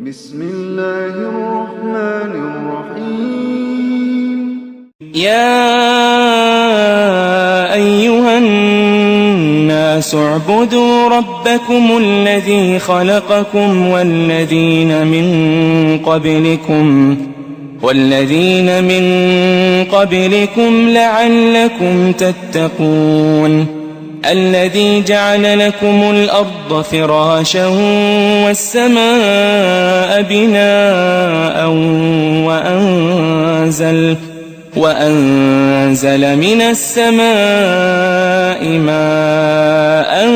بسم الله الرحمن الرحيم. يا أيها الناس اعبدوا ربكم الذي خلقكم والذين من قبلكم لعلكم تتقون الذي جعل لكم الأرض فراشا والسماء بناء وأنزل من السماء ماء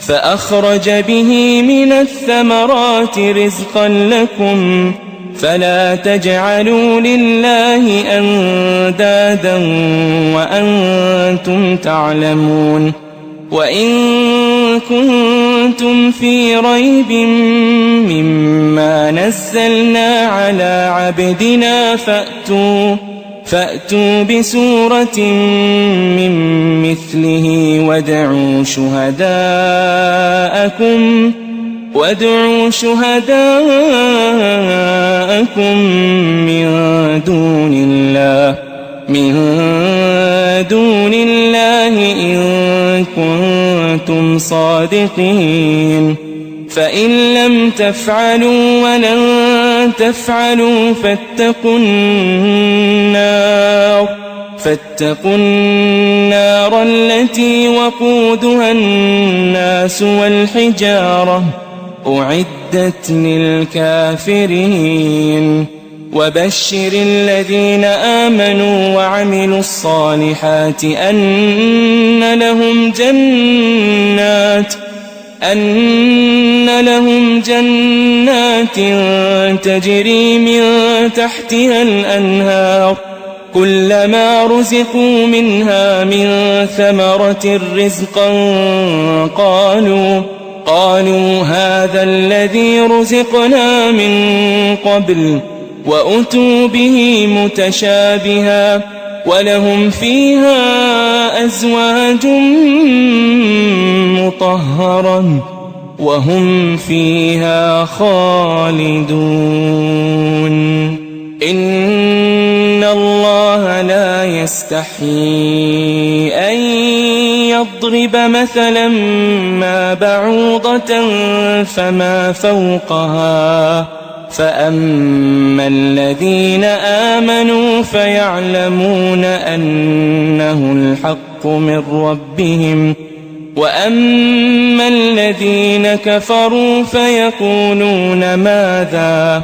فأخرج به من الثمرات رزقا لكم فلا تجعلوا لله أندادا وأنتم تعلمون. وإن كنتم في ريب مما نزلنا على عبدنا فأتوا بسورة من مثله وادعوا شهداءكم من دون الله إن كنتم صادقين. فإن لم تفعلوا ولن تفعلوا فاتقوا النار التي وقودها الناس والحجارة أعدت للكافرين. وبشر الذين آمنوا وعملوا الصالحات أن لهم جنات تجري من تحتها الأنهار كلما رزقوا منها من ثمرة رزقا قالوا هذا الذي رزقنا من قبل وأتوا به متشابها ولهم فيها أزواج مطهرة وهم فيها خالدون. إن الله لا يستحيي أن يضرب مثلا ما بعوضة فما فوقها فأما الذين آمنوا فيعلمون أنه الحق من ربهم وأما الذين كفروا فيقولون ماذا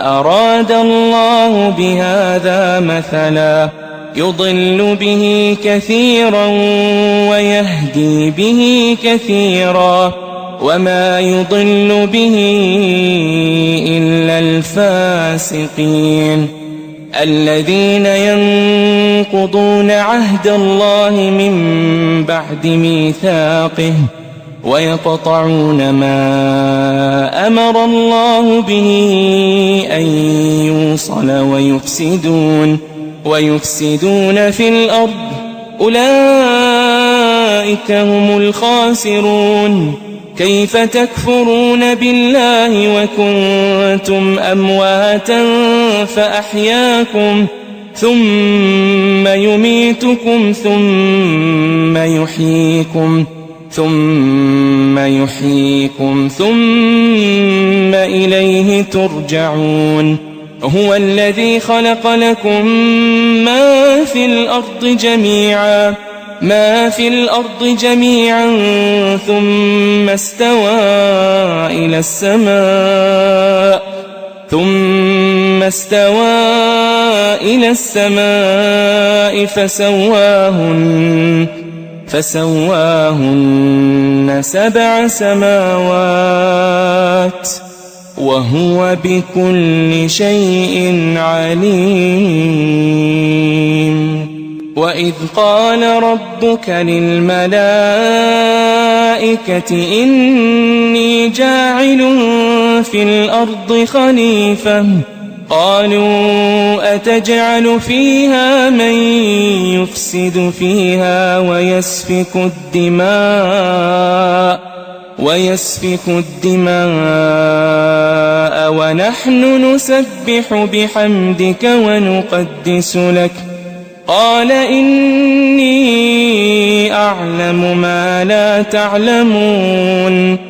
أراد الله بهذا مثلا يضل به كثيرا ويهدي به كثيرا وما يضل به إلا الفاسقين الذين ينقضون عهد الله من بعد ميثاقه ويقطعون ما أمر الله به أن يوصل ويفسدون في الأرض أولئك هم الخاسرون. كيف تكفرون بالله وكنتم أمواتا فأحياكم ثم يميتكم ثم يحييكم ثم إليه ترجعون. هو الذي خلق لكم ما في الأرض جميعا ثم استوى إلى السماء فسواهن 7 سماوات وهو بكل شيء عليم. وإذ قال ربك للملائكة إني جاعل في الأرض خليفة قالوا أتجعل فيها من يفسد فيها ويسفك الدماء ويسفك الدماء ونحن نسبح بحمدك ونقدس لك قال إني أعلم ما لا تعلمون